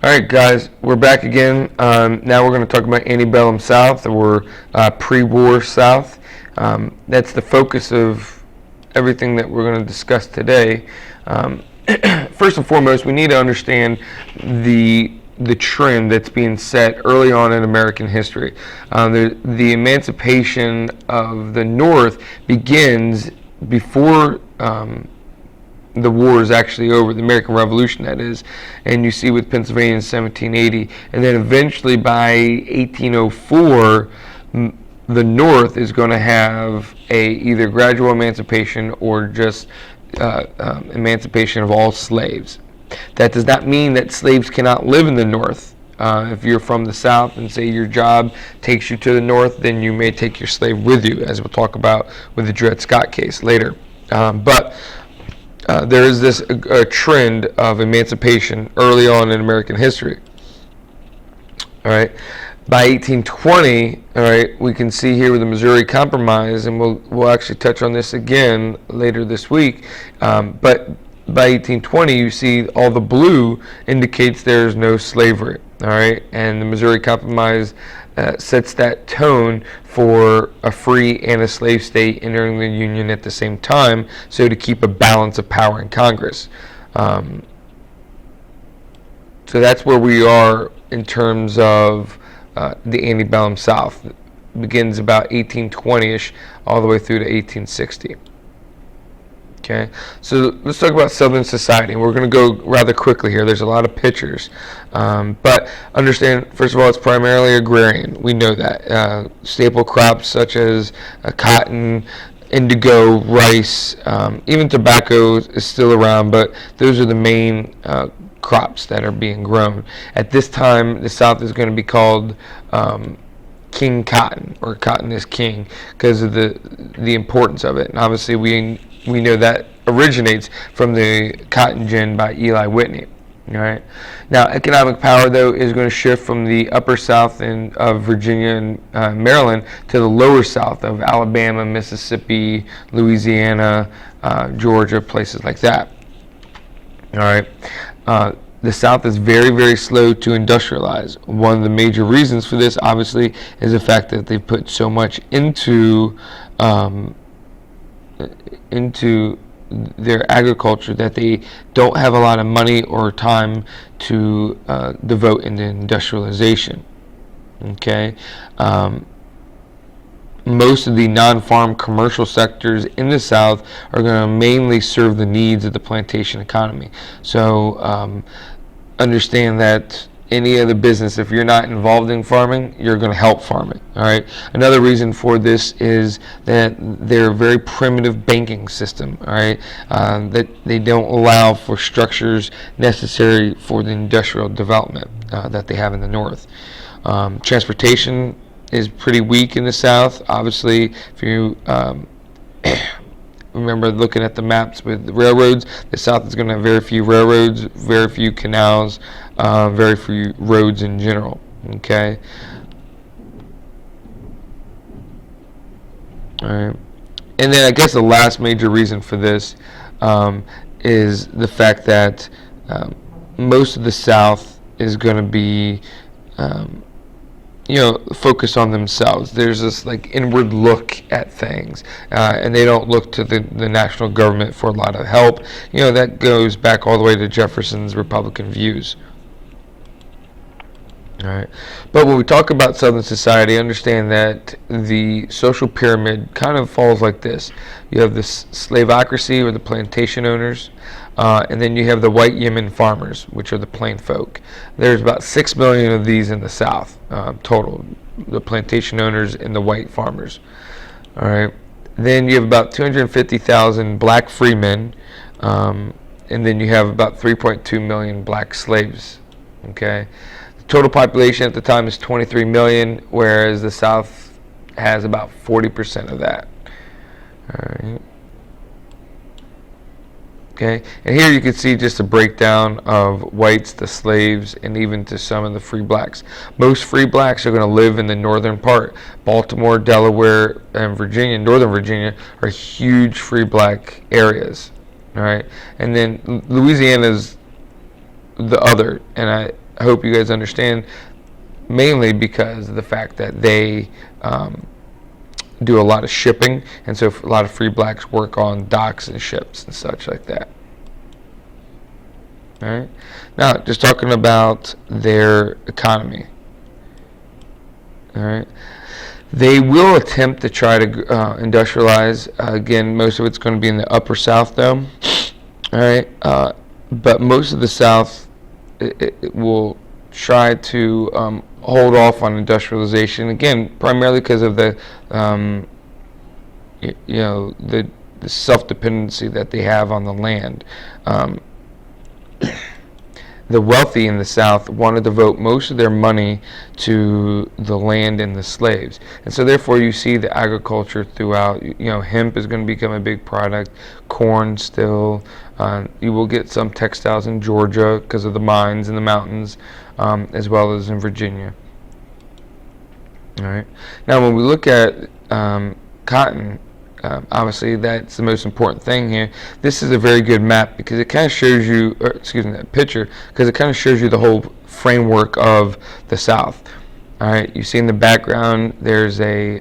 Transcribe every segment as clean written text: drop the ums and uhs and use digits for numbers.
All right, guys, we're back again. Now we're going to talk about Antebellum South, or pre-war South. That's the focus of everything that we're going to discuss today. First and foremost, we need to understand the trend that's being set early on in American history. The emancipation of the North begins before the war is actually over, the American Revolution, that is, and you see with Pennsylvania in 1780, and then eventually by 1804, the North is going to have either gradual emancipation or just emancipation of all slaves. That does not mean that slaves cannot live in the North. If you're from the South and say your job takes you to the North, then you may take your slave with you, as we'll talk about with the Dred Scott case later. But there is this trend of emancipation early on in American history. All right. By 1820, all right, we can see here with the Missouri Compromise, and we'll actually touch on this again later this week. But by 1820, you see all the blue indicates there is no slavery. All right, and the Missouri Compromise sets that tone for a free and a slave state entering the Union at the same time, so to keep a balance of power in Congress. So that's where we are in terms of the Antebellum South. It begins about 1820-ish all the way through to 1860. Okay, so let's talk about Southern society. We're going to go rather quickly here. There's a lot of pictures, but understand, first of all, it's primarily agrarian. We know that. Staple crops such as cotton, indigo, rice, even tobacco is still around, but those are the main crops that are being grown. At this time, the South is going to be called King Cotton, or Cotton is King, because of the importance of it. And obviously we know that originates from the Cotton Gin by Eli Whitney. All right. Now, economic power, though, is going to shift from the upper South of Virginia and Maryland to the lower South of Alabama, Mississippi, Louisiana, Georgia, places like that. All right. The South is very, very slow to industrialize. One of the major reasons for this, obviously, is the fact that they put so much into their agriculture that they don't have a lot of money or time to devote into industrialization. Okay, most of the non-farm commercial sectors in the South are going to mainly serve the needs of the plantation economy. So understand that any other business, if you're not involved in farming, you're going to help farming. All right. Another reason for this is that they're a very primitive banking system. All right. That they don't allow for structures necessary for the industrial development that they have in the North. Transportation is pretty weak in the South. Obviously, if you remember looking at the maps with the railroads, the South is going to have very few railroads, very few canals, very few roads in general. Okay. All right. And then I guess the last major reason for this is the fact that most of the South is going to be focus on themselves. There's this like inward look at things, and they don't look to the national government for a lot of help. That goes back all the way to Jefferson's Republican views. All right, but when we talk about Southern society, understand that the social pyramid kind of falls like this. You have this slavocracy, or the plantation owners, and then you have the white yeoman farmers, which are the plain folk. There's about 6 million of these in the South total, the plantation owners and the white farmers. All right, then you have about 250,000 black freemen, and then you have about 3.2 million black slaves. Okay. Total population at the time is 23 million, whereas the South has about 40% of that. All right. Okay, and here you can see just a breakdown of whites, the slaves, and even to some of the free blacks. Most free blacks are going to live in the northern part. Baltimore, Delaware, and Virginia, Northern Virginia, are huge free black areas. All right, and then Louisiana's the other, and I hope you guys understand, mainly because of the fact that they do a lot of shipping, and so a lot of free blacks work on docks and ships and such like that. All right. Now, just talking about their economy. All right. They will attempt to try to industrialize. Again, most of it's going to be in the upper South, though. All right. But most of the South it will try to hold off on industrialization. Again, primarily because of the the self-dependency that they have on the land. The wealthy in the South wanted to devote most of their money to the land and the slaves, and so therefore you see the agriculture throughout. Hemp is going to become a big product, corn still. You will get some textiles in Georgia because of the mines in the mountains, as well as in Virginia. All right. Now, when we look at cotton, obviously that's the most important thing here. This is a very good map because it kind of shows you, that picture, because it kind of shows you the whole framework of the South. All right, you see in the background there's a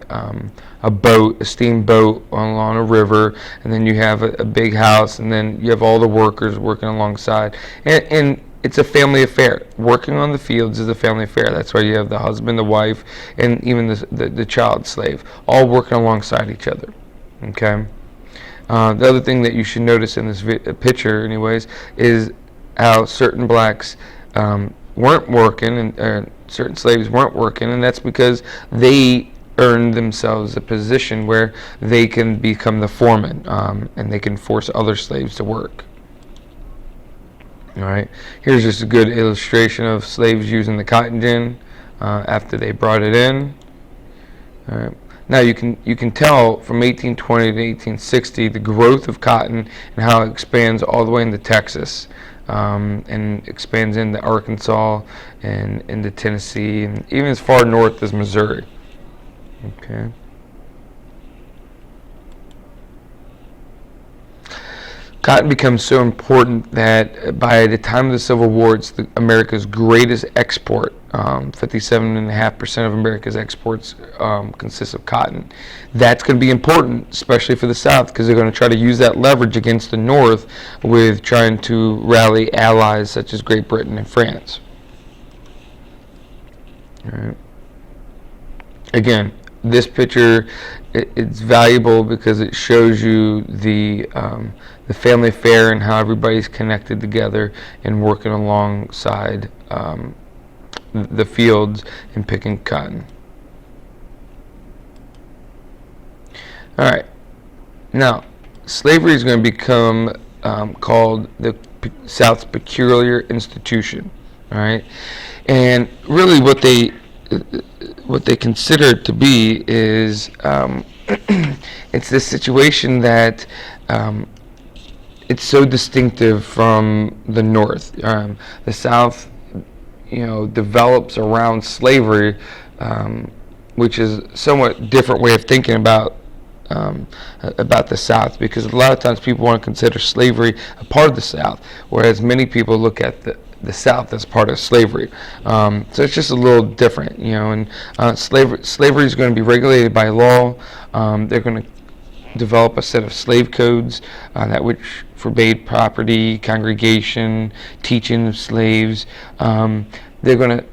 boat, a steamboat along a river, and then you have a big house, and then you have all the workers working alongside, and it's a family affair. Working on the fields is a family affair. That's why you have the husband, the wife, and even the child slave, all working alongside each other. Okay. The other thing that you should notice in this picture, anyways, is how certain blacks weren't working, and certain slaves weren't working, and that's because they earned themselves a position where they can become the foreman, and they can force other slaves to work. All right. Here's just a good illustration of slaves using the cotton gin after they brought it in. All right. Now you can tell from 1820 to 1860 the growth of cotton and how it expands all the way into Texas, and expands into Arkansas and into Tennessee, and even as far north as Missouri. Okay. Cotton becomes so important that by the time of the Civil War, it's America's greatest export. 57.5% of America's exports consist of cotton. That's going to be important, especially for the South, because they're going to try to use that leverage against the North with trying to rally allies such as Great Britain and France. All right. Again, this picture, it's valuable because it shows you the family affair and how everybody's connected together and working alongside the fields and picking cotton. All right. Now, slavery is going to become called the South's peculiar institution. All right, and really what they consider it to be is it's this situation that it's so distinctive from the North. The South, develops around slavery, which is a somewhat different way of thinking about the South, because a lot of times people want to consider slavery a part of the South, whereas many people look at the South as part of slavery. So it's just a little different, and slavery is going to be regulated by law. They're going to develop a set of slave codes that which forbade property, congregation, teaching of slaves. They're going to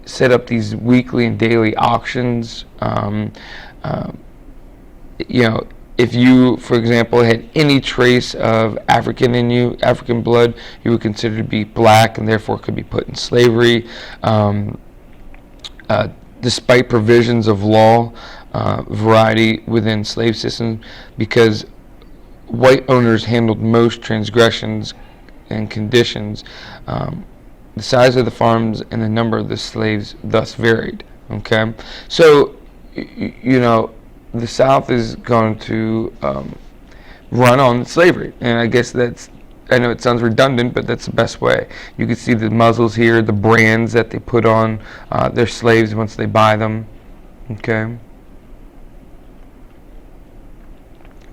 set up these weekly and daily auctions. If you, for example, had any trace of African in you, African blood, you were considered to be black and therefore could be put in slavery. Despite provisions of law, variety within slave systems, because white owners handled most transgressions and conditions, the size of the farms and the number of the slaves thus varied. Okay, so the South is going to run on slavery, and I guess I know it sounds redundant, but that's the best way. You can see the muzzles here, the brands that they put on their slaves once they buy them. Okay,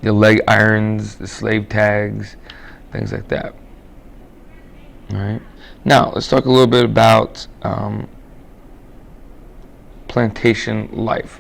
the leg irons, the slave tags, things like that. All right. Now, let's talk a little bit about plantation life.